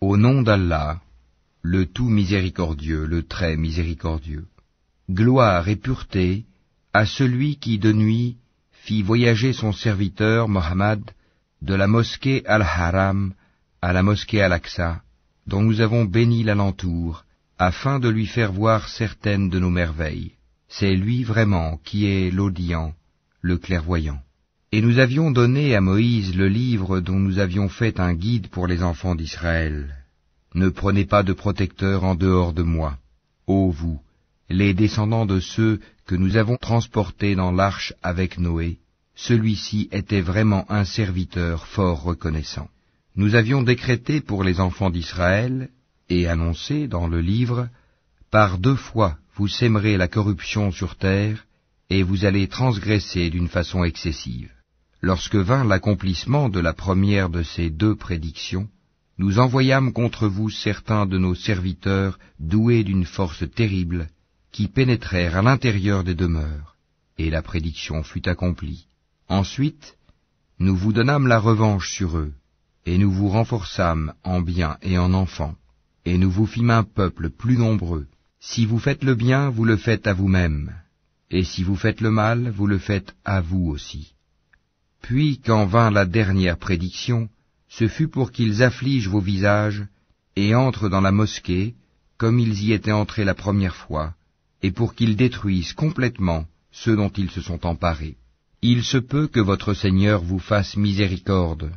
Au nom d'Allah, le tout miséricordieux, le très miséricordieux. Gloire et pureté à celui qui de nuit fit voyager son serviteur Mohammed de la mosquée Al-Haram à la mosquée Al-Aqsa, dont nous avons béni l'alentour, afin de lui faire voir certaines de nos merveilles. C'est lui vraiment qui est l'audient, le clairvoyant. Et nous avions donné à Moïse le livre dont nous avions fait un guide pour les enfants d'Israël. Ne prenez pas de protecteur en dehors de moi, ô vous, les descendants de ceux que nous avons transportés dans l'arche avec Noé. Celui-ci était vraiment un serviteur fort reconnaissant. Nous avions décrété pour les enfants d'Israël, et annoncé dans le livre, par 2 fois vous sèmerez la corruption sur terre, et vous allez transgresser d'une façon excessive. Lorsque vint l'accomplissement de la première de ces 2 prédictions, nous envoyâmes contre vous certains de nos serviteurs doués d'une force terrible, qui pénétrèrent à l'intérieur des demeures, et la prédiction fut accomplie. Ensuite, nous vous donnâmes la revanche sur eux, et nous vous renforçâmes en biens et en enfants, et nous vous fîmes un peuple plus nombreux. Si vous faites le bien, vous le faites à vous-même, et si vous faites le mal, vous le faites à vous aussi. Puis, quand vint la dernière prédiction, ce fut pour qu'ils affligent vos visages, et entrent dans la mosquée, comme ils y étaient entrés la première fois, et pour qu'ils détruisent complètement ceux dont ils se sont emparés. Il se peut que votre Seigneur vous fasse miséricorde,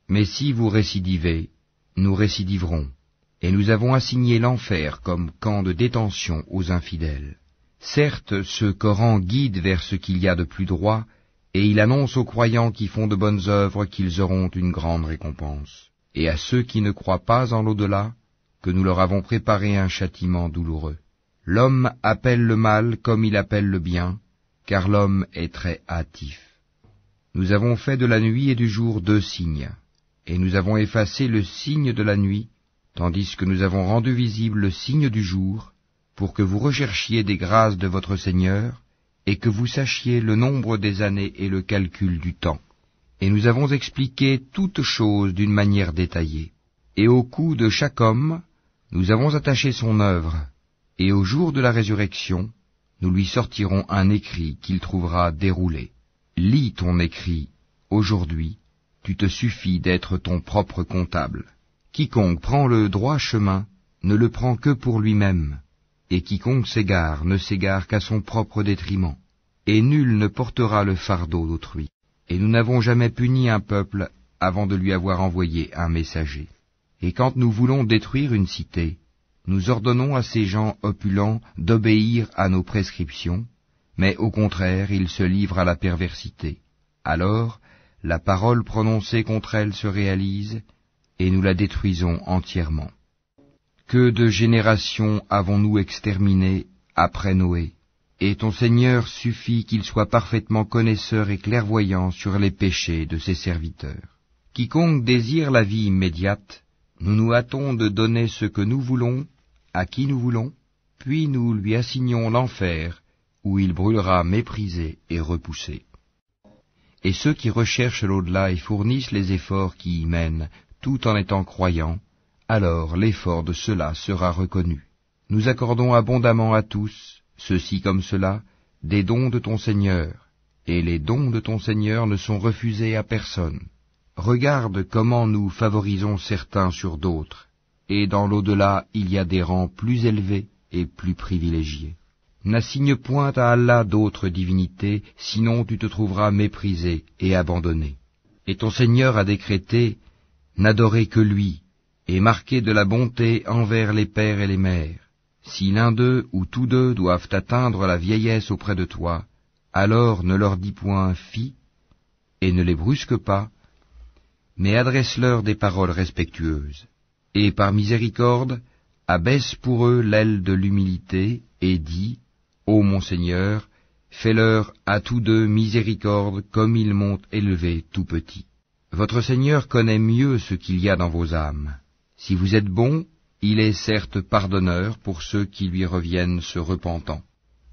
mais si vous récidivez, nous récidiverons, et nous avons assigné l'enfer comme camp de détention aux infidèles. Certes, ce Coran guide vers ce qu'il y a de plus droit, et il annonce aux croyants qui font de bonnes œuvres qu'ils auront une grande récompense, et à ceux qui ne croient pas en l'au-delà, que nous leur avons préparé un châtiment douloureux. L'homme appelle le mal comme il appelle le bien, car l'homme est très hâtif. Nous avons fait de la nuit et du jour 2 signes, et nous avons effacé le signe de la nuit, tandis que nous avons rendu visible le signe du jour, pour que vous recherchiez des grâces de votre Seigneur, et que vous sachiez le nombre des années et le calcul du temps. Et nous avons expliqué toutes choses d'une manière détaillée. Et au cou de chaque homme, nous avons attaché son œuvre, et au jour de la résurrection, nous lui sortirons un écrit qu'il trouvera déroulé. Lis ton écrit, aujourd'hui, tu te suffis d'être ton propre comptable. Quiconque prend le droit chemin ne le prend que pour lui-même, et quiconque s'égare ne s'égare qu'à son propre détriment, et nul ne portera le fardeau d'autrui. Et nous n'avons jamais puni un peuple avant de lui avoir envoyé un messager. Et quand nous voulons détruire une cité, nous ordonnons à ces gens opulents d'obéir à nos prescriptions, mais au contraire ils se livrent à la perversité. Alors, la parole prononcée contre elle se réalise, et nous la détruisons entièrement. Que de générations avons-nous exterminées après Noé, et ton Seigneur suffit qu'il soit parfaitement connaisseur et clairvoyant sur les péchés de ses serviteurs. Quiconque désire la vie immédiate, nous nous hâtons de donner ce que nous voulons, à qui nous voulons, puis nous lui assignons l'enfer, où il brûlera méprisé et repoussé. Et ceux qui recherchent l'au-delà et fournissent les efforts qui y mènent, tout en étant croyants, alors l'effort de ceux-là sera reconnu. Nous accordons abondamment à tous, ceux-ci comme ceux-là, des dons de ton Seigneur, et les dons de ton Seigneur ne sont refusés à personne. Regarde comment nous favorisons certains sur d'autres, et dans l'au-delà il y a des rangs plus élevés et plus privilégiés. N'assigne point à Allah d'autres divinités, sinon tu te trouveras méprisé et abandonné. Et ton Seigneur a décrété, n'adorez que lui, et marquez de la bonté envers les pères et les mères. Si l'un d'eux ou tous deux doivent atteindre la vieillesse auprès de toi, alors ne leur dis point « fi » et ne les brusque pas, mais adresse-leur des paroles respectueuses. Et par miséricorde, abaisse pour eux l'aile de l'humilité, et dis, ô mon Seigneur, fais-leur à tous deux miséricorde comme ils m'ont élevé tout petit. Votre Seigneur connaît mieux ce qu'il y a dans vos âmes. Si vous êtes bons, il est certes pardonneur pour ceux qui lui reviennent se repentant,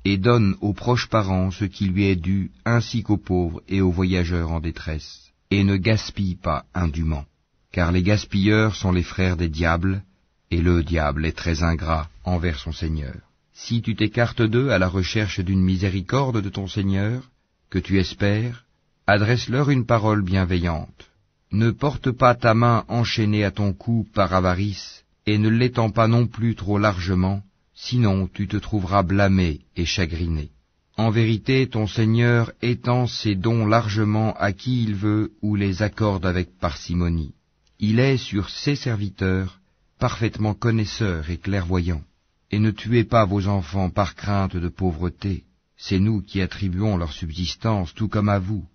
et donne aux proches parents ce qui lui est dû, ainsi qu'aux pauvres et aux voyageurs en détresse, et ne gaspille pas indûment. car les gaspilleurs sont les frères des diables, et le diable est très ingrat envers son Seigneur. Si tu t'écartes d'eux à la recherche d'une miséricorde de ton Seigneur, que tu espères, adresse-leur une parole bienveillante. Ne porte pas ta main enchaînée à ton cou par avarice, et ne l'étends pas non plus trop largement, sinon tu te trouveras blâmé et chagriné. En vérité, ton Seigneur étend ses dons largement à qui il veut ou les accorde avec parcimonie. Il est sur ses serviteurs parfaitement connaisseur et clairvoyant. Et ne tuez pas vos enfants par crainte de pauvreté. C'est nous qui attribuons leur subsistance tout comme à vous.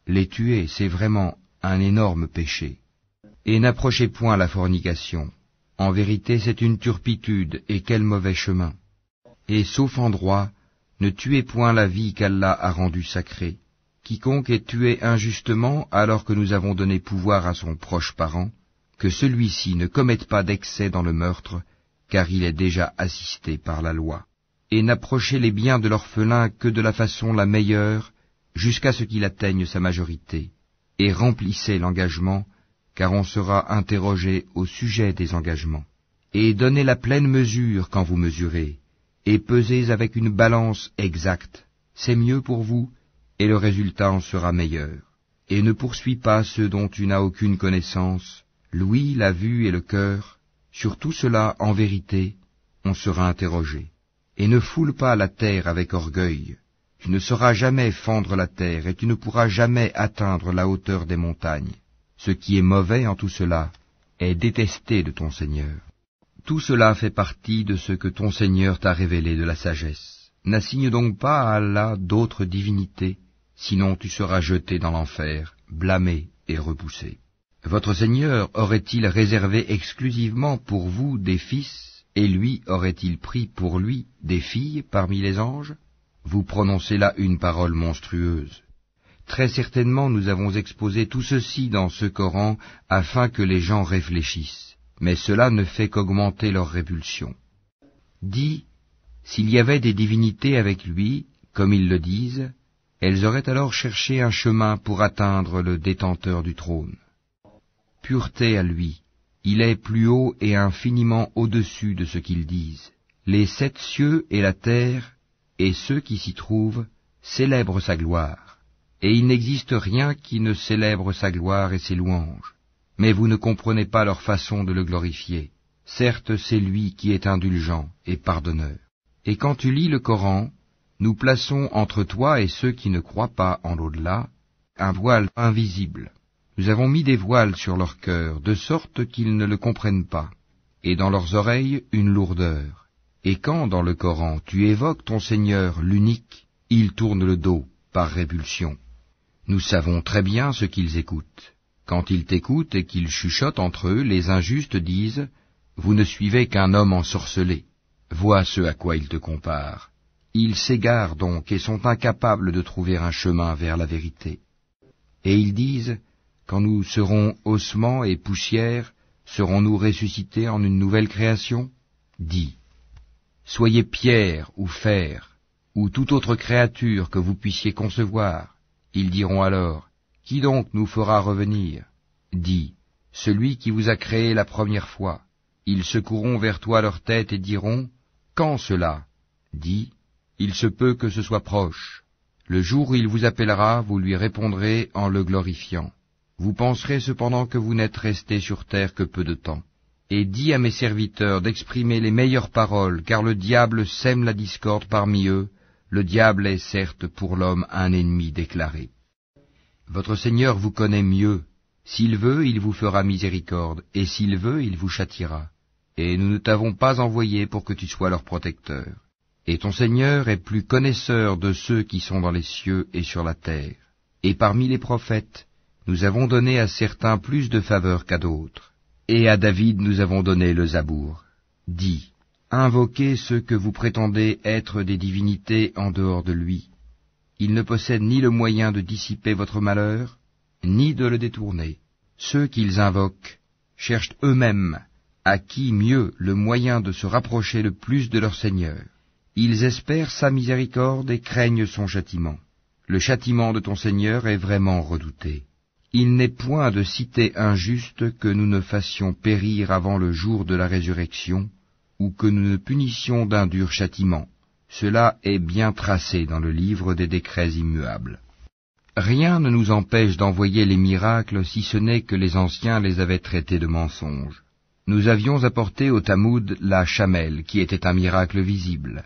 Les tuer, c'est vraiment un énorme péché. Et n'approchez point la fornication. En vérité, c'est une turpitude, et quel mauvais chemin. Et sauf en droit, ne tuez point la vie qu'Allah a rendue sacrée. Quiconque est tué injustement alors que nous avons donné pouvoir à son proche parent, que celui-ci ne commette pas d'excès dans le meurtre, car il est déjà assisté par la loi. Et n'approchez les biens de l'orphelin que de la façon la meilleure, jusqu'à ce qu'il atteigne sa majorité. Et remplissez l'engagement, car on sera interrogé au sujet des engagements. Et donnez la pleine mesure quand vous mesurez, et pesez avec une balance exacte. C'est mieux pour vous, et le résultat en sera meilleur. Et ne poursuis pas ceux dont tu n'as aucune connaissance, l'ouïe, la vue et le cœur. Sur tout cela, en vérité, on sera interrogé. Et ne foule pas la terre avec orgueil. Tu ne sauras jamais fendre la terre, et tu ne pourras jamais atteindre la hauteur des montagnes. Ce qui est mauvais en tout cela est détesté de ton Seigneur. Tout cela fait partie de ce que ton Seigneur t'a révélé de la sagesse. N'assigne donc pas à Allah d'autres divinités, sinon tu seras jeté dans l'enfer, blâmé et repoussé. Votre Seigneur aurait-il réservé exclusivement pour vous des fils, et lui aurait-il pris pour lui des filles parmi les anges? Vous prononcez là une parole monstrueuse. Très certainement nous avons exposé tout ceci dans ce Coran afin que les gens réfléchissent, mais cela ne fait qu'augmenter leur répulsion. Dis, s'il y avait des divinités avec lui, comme ils le disent, elles auraient alors cherché un chemin pour atteindre le détenteur du trône. Pureté à lui, il est plus haut et infiniment au-dessus de ce qu'ils disent. Les 7 cieux et la terre, et ceux qui s'y trouvent, célèbrent sa gloire. Et il n'existe rien qui ne célèbre sa gloire et ses louanges. Mais vous ne comprenez pas leur façon de le glorifier. Certes, c'est lui qui est indulgent et pardonneur. Et quand tu lis le Coran, nous plaçons entre toi et ceux qui ne croient pas en l'au-delà un voile invisible. Nous avons mis des voiles sur leur cœur, de sorte qu'ils ne le comprennent pas, et dans leurs oreilles une lourdeur. Et quand, dans le Coran, tu évoques ton Seigneur, l'unique, ils tournent le dos, par répulsion. Nous savons très bien ce qu'ils écoutent. Quand ils t'écoutent et qu'ils chuchotent entre eux, les injustes disent « Vous ne suivez qu'un homme ensorcelé. » Vois ce à quoi ils te comparent. Ils s'égarent donc et sont incapables de trouver un chemin vers la vérité. Et ils disent « Quand nous serons ossements et poussière, serons-nous ressuscités en une nouvelle création? » Dis, soyez pierre ou fer, ou toute autre créature que vous puissiez concevoir. Ils diront alors, qui donc nous fera revenir? Dis, celui qui vous a créé la première fois. Ils secoueront vers toi leur tête et diront, quand cela? Dis, il se peut que ce soit proche. Le jour où il vous appellera, vous lui répondrez en le glorifiant. Vous penserez cependant que vous n'êtes restés sur terre que peu de temps. Et dis à mes serviteurs d'exprimer les meilleures paroles, car le diable sème la discorde parmi eux. Le diable est certes pour l'homme un ennemi déclaré. Votre Seigneur vous connaît mieux. S'il veut, il vous fera miséricorde, et s'il veut, il vous châtiera. Et nous ne t'avons pas envoyé pour que tu sois leur protecteur. Et ton Seigneur est plus connaisseur de ceux qui sont dans les cieux et sur la terre. Et parmi les prophètes, nous avons donné à certains plus de faveur qu'à d'autres. Et à David nous avons donné le Zabour. Dis, invoquez ceux que vous prétendez être des divinités en dehors de lui. Ils ne possèdent ni le moyen de dissiper votre malheur, ni de le détourner. Ceux qu'ils invoquent cherchent eux-mêmes à qui mieux le moyen de se rapprocher le plus de leur Seigneur. Ils espèrent sa miséricorde et craignent son châtiment. Le châtiment de ton Seigneur est vraiment redouté. Il n'est point de cité injuste que nous ne fassions périr avant le jour de la résurrection, ou que nous ne punissions d'un dur châtiment. Cela est bien tracé dans le livre des décrets immuables. Rien ne nous empêche d'envoyer les miracles si ce n'est que les anciens les avaient traités de mensonges. Nous avions apporté au Tamoud la chamelle, qui était un miracle visible,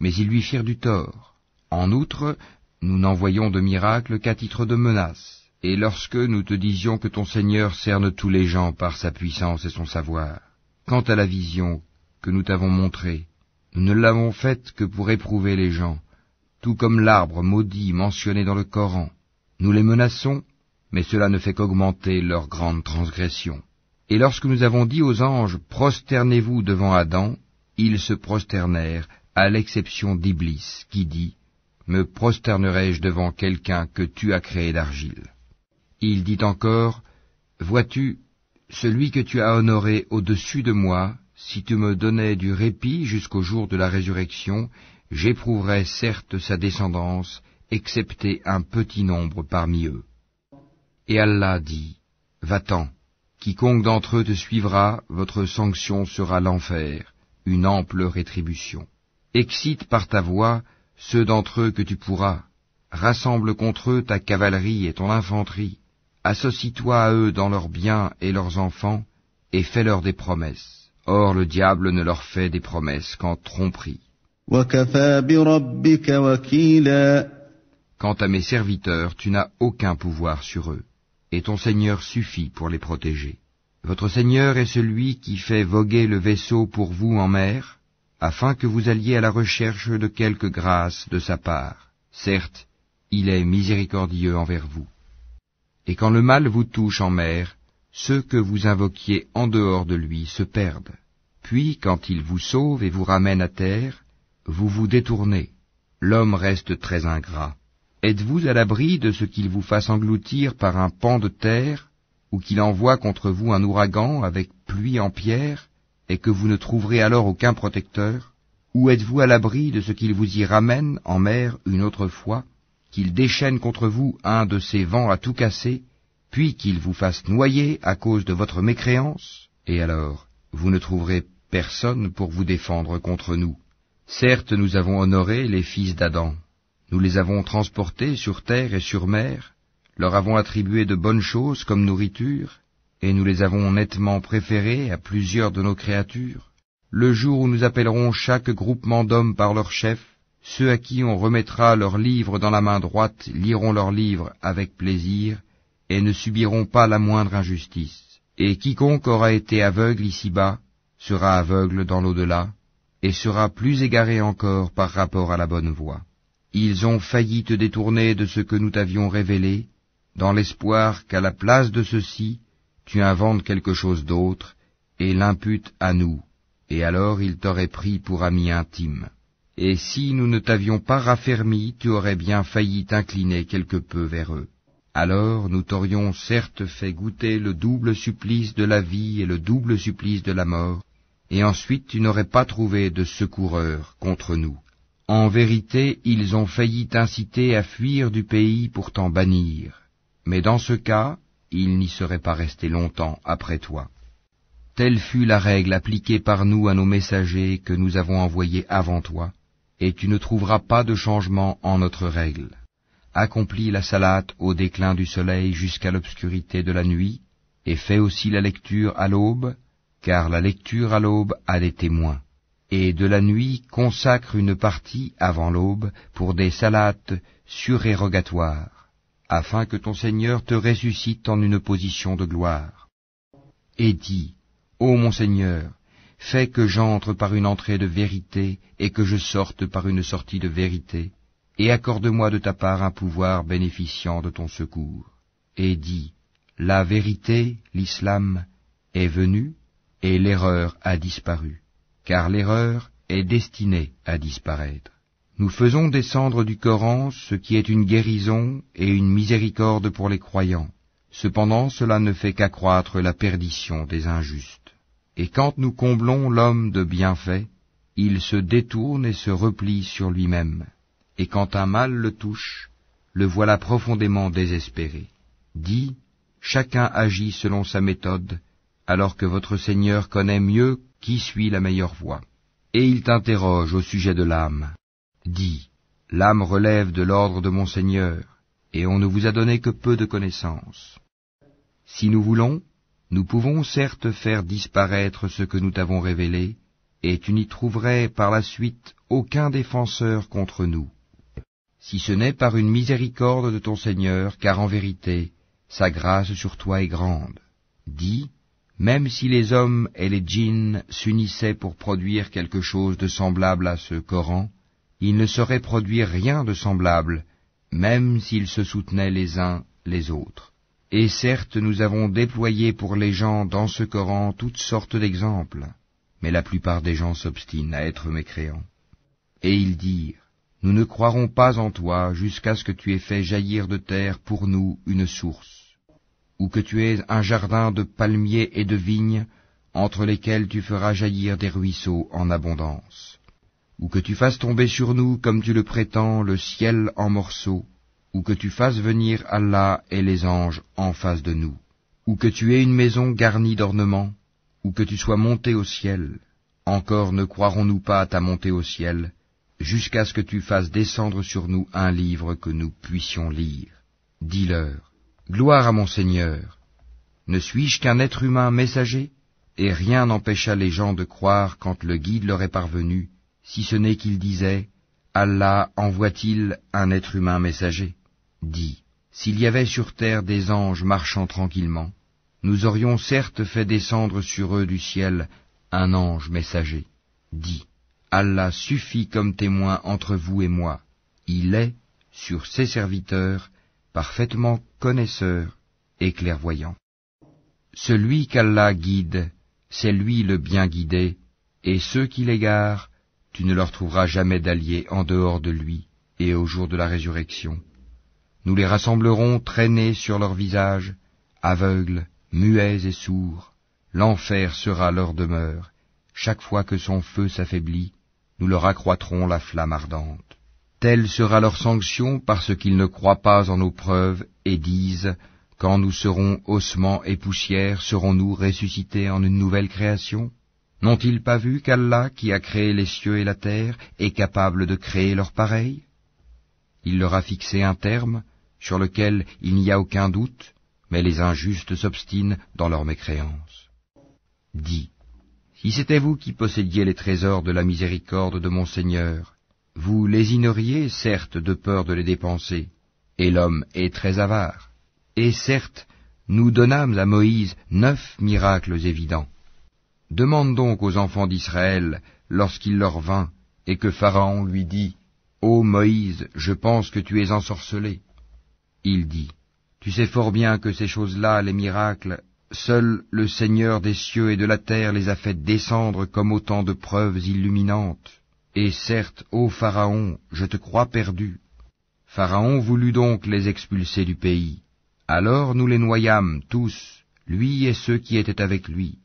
mais ils lui firent du tort. En outre, nous n'envoyons de miracle qu'à titre de menace. Et lorsque nous te disions que ton Seigneur cerne tous les gens par sa puissance et son savoir, quant à la vision que nous t'avons montrée, nous ne l'avons faite que pour éprouver les gens, tout comme l'arbre maudit mentionné dans le Coran. Nous les menaçons, mais cela ne fait qu'augmenter leur grande transgression. Et lorsque nous avons dit aux anges, prosternez-vous devant Adam, ils se prosternèrent, à l'exception d'Iblis, qui dit, me prosternerai-je devant quelqu'un que tu as créé d'argile? Il dit encore, vois-tu, celui que tu as honoré au-dessus de moi, si tu me donnais du répit jusqu'au jour de la résurrection, j'éprouverais certes sa descendance, excepté un petit nombre parmi eux. Et Allah dit, va-t'en, quiconque d'entre eux te suivra, votre sanction sera l'enfer, une ample rétribution. Excite par ta voix ceux d'entre eux que tu pourras, rassemble contre eux ta cavalerie et ton infanterie, associe-toi à eux dans leurs biens et leurs enfants, et fais-leur des promesses. Or le diable ne leur fait des promesses qu'en tromperie. وَكَفَى بِرَبِّكَ وَكِيلًا. Quant à mes serviteurs, tu n'as aucun pouvoir sur eux, et ton Seigneur suffit pour les protéger. Votre Seigneur est celui qui fait voguer le vaisseau pour vous en mer, afin que vous alliez à la recherche de quelque grâce de sa part. Certes, il est miséricordieux envers vous. Et quand le mal vous touche en mer, ceux que vous invoquiez en dehors de lui se perdent. Puis, quand il vous sauve et vous ramène à terre, vous vous détournez. L'homme reste très ingrat. Êtes-vous à l'abri de ce qu'il vous fasse engloutir par un pan de terre, ou qu'il envoie contre vous un ouragan avec pluie en pierre, et que vous ne trouverez alors aucun protecteur? Ou êtes-vous à l'abri de ce qu'il vous y ramène en mer une autre fois, qu'il déchaîne contre vous un de ces vents à tout casser, puis qu'il vous fasse noyer à cause de votre mécréance? Et alors, vous ne trouverez personne pour vous défendre contre nous. Certes, nous avons honoré les fils d'Adam. Nous les avons transportés sur terre et sur mer, leur avons attribué de bonnes choses comme nourriture, et nous les avons nettement préférés à plusieurs de nos créatures. Le jour où nous appellerons chaque groupement d'hommes par leur chef, ceux à qui on remettra leurs livres dans la main droite liront leurs livres avec plaisir, et ne subiront pas la moindre injustice. Et quiconque aura été aveugle ici-bas, sera aveugle dans l'au-delà, et sera plus égaré encore par rapport à la bonne voie. Ils ont failli te détourner de ce que nous t'avions révélé, dans l'espoir qu'à la place de ceci, tu inventes quelque chose d'autre, et l'imputes à nous, et alors ils t'auraient pris pour ami intime. Et si nous ne t'avions pas raffermi, tu aurais bien failli t'incliner quelque peu vers eux. Alors nous t'aurions certes fait goûter le double supplice de la vie et le double supplice de la mort, et ensuite tu n'aurais pas trouvé de secoureur contre nous. En vérité, ils ont failli t'inciter à fuir du pays pour t'en bannir, mais dans ce cas, ils n'y seraient pas restés longtemps après toi. Telle fut la règle appliquée par nous à nos messagers que nous avons envoyés avant toi, et tu ne trouveras pas de changement en notre règle. Accomplis la salate au déclin du soleil jusqu'à l'obscurité de la nuit, et fais aussi la lecture à l'aube, car la lecture à l'aube a des témoins. Et de la nuit consacre une partie avant l'aube pour des salates surérogatoires, afin que ton Seigneur te ressuscite en une position de gloire. Et dis, ô mon Seigneur, fais que j'entre par une entrée de vérité et que je sorte par une sortie de vérité, et accorde-moi de ta part un pouvoir bénéficiant de ton secours. Et dis, la vérité, l'islam, est venue, et l'erreur a disparu, car l'erreur est destinée à disparaître. Nous faisons descendre du Coran ce qui est une guérison et une miséricorde pour les croyants. Cependant, cela ne fait qu'accroître la perdition des injustes. Et quand nous comblons l'homme de bienfaits, il se détourne et se replie sur lui-même. Et quand un mal le touche, le voilà profondément désespéré. Dis, chacun agit selon sa méthode, alors que votre Seigneur connaît mieux qui suit la meilleure voie. Et il t'interroge au sujet de l'âme. Dis, l'âme relève de l'ordre de mon Seigneur, et on ne vous a donné que peu de connaissances. Si nous voulons, nous pouvons certes faire disparaître ce que nous t'avons révélé, et tu n'y trouverais par la suite aucun défenseur contre nous. Si ce n'est par une miséricorde de ton Seigneur, car en vérité, sa grâce sur toi est grande. Dis, même si les hommes et les djinns s'unissaient pour produire quelque chose de semblable à ce Coran, ils ne sauraient produire rien de semblable, même s'ils se soutenaient les uns les autres. Et certes, nous avons déployé pour les gens dans ce Coran toutes sortes d'exemples, mais la plupart des gens s'obstinent à être mécréants. Et ils dirent, nous ne croirons pas en toi jusqu'à ce que tu aies fait jaillir de terre pour nous une source, ou que tu aies un jardin de palmiers et de vignes, entre lesquels tu feras jaillir des ruisseaux en abondance, ou que tu fasses tomber sur nous, comme tu le prétends, le ciel en morceaux, ou que tu fasses venir Allah et les anges en face de nous, ou que tu aies une maison garnie d'ornements, ou que tu sois monté au ciel. Encore ne croirons-nous pas à ta montée au ciel, jusqu'à ce que tu fasses descendre sur nous un livre que nous puissions lire. Dis-leur, gloire à mon Seigneur, ne suis-je qu'un être humain messager? Et rien n'empêcha les gens de croire quand le guide leur est parvenu, si ce n'est qu'ils disaient, Allah envoie-t-il un être humain messager? Dis, s'il y avait sur terre des anges marchant tranquillement, nous aurions certes fait descendre sur eux du ciel un ange messager. Dis, Allah suffit comme témoin entre vous et moi. Il est, sur ses serviteurs, parfaitement connaisseur et clairvoyant. Celui qu'Allah guide, c'est lui le bien guidé, et ceux qui l'égarent, tu ne leur trouveras jamais d'alliés en dehors de lui, et au jour de la résurrection. Nous les rassemblerons traînés sur leurs visages, aveugles, muets et sourds. L'enfer sera leur demeure. Chaque fois que son feu s'affaiblit, nous leur accroîtrons la flamme ardente. Telle sera leur sanction parce qu'ils ne croient pas en nos preuves et disent, quand nous serons ossements et poussière, serons-nous ressuscités en une nouvelle création? N'ont-ils pas vu qu'Allah, qui a créé les cieux et la terre, est capable de créer leur pareil? Il leur a fixé un terme, sur lequel il n'y a aucun doute, mais les injustes s'obstinent dans leur mécréance. Dis, si c'était vous qui possédiez les trésors de la miséricorde de mon Seigneur, vous lésineriez, certes, de peur de les dépenser, et l'homme est très avare. Et certes, nous donnâmes à Moïse 9 miracles évidents. Demande donc aux enfants d'Israël, lorsqu'il leur vint, et que Pharaon lui dit, « Ô Moïse, je pense que tu es ensorcelé. » Il dit, « Tu sais fort bien que ces choses-là, les miracles, seul le Seigneur des cieux et de la terre les a fait descendre comme autant de preuves illuminantes. Et certes, ô Pharaon, je te crois perdu. » Pharaon voulut donc les expulser du pays. Alors nous les noyâmes tous, lui et ceux qui étaient avec lui.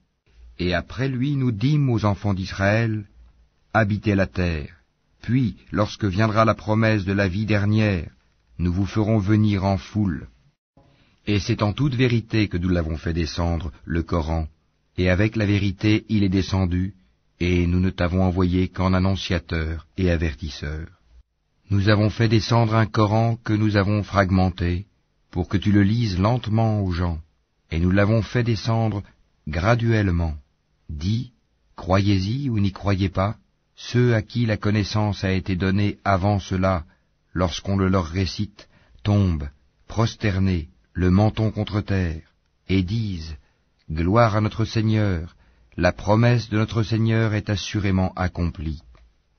Et après lui nous dîmes aux enfants d'Israël, « Habitez la terre. Puis, lorsque viendra la promesse de la vie dernière, nous vous ferons venir en foule. » Et c'est en toute vérité que nous l'avons fait descendre, le Coran, et avec la vérité il est descendu, et nous ne t'avons envoyé qu'en annonciateur et avertisseur. Nous avons fait descendre un Coran que nous avons fragmenté, pour que tu le lises lentement aux gens, et nous l'avons fait descendre graduellement. Dis, croyez-y ou n'y croyez pas, ceux à qui la connaissance a été donnée avant cela, lorsqu'on le leur récite, tombent, prosternés, le menton contre terre, et disent, gloire à notre Seigneur, la promesse de notre Seigneur est assurément accomplie.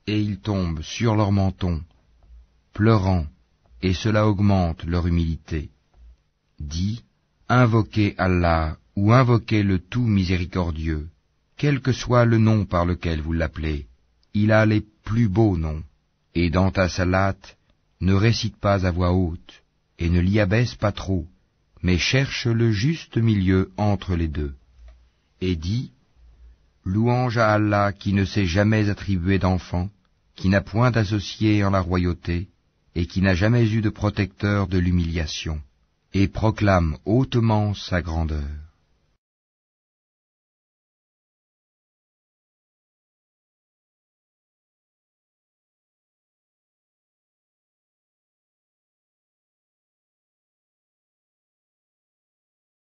Et ils tombent sur leur menton, pleurant, et cela augmente leur humilité. Dis, invoquez Allah ou invoquez le tout miséricordieux, quel que soit le nom par lequel vous l'appelez, il a les plus beaux noms, et dans ta salate, ne récite pas à voix haute, et ne l'y abaisse pas trop, mais cherche le juste milieu entre les deux. Et dis, louange à Allah qui ne s'est jamais attribué d'enfant, qui n'a point d'associé en la royauté, et qui n'a jamais eu de protecteur de l'humiliation. et proclame hautement sa grandeur.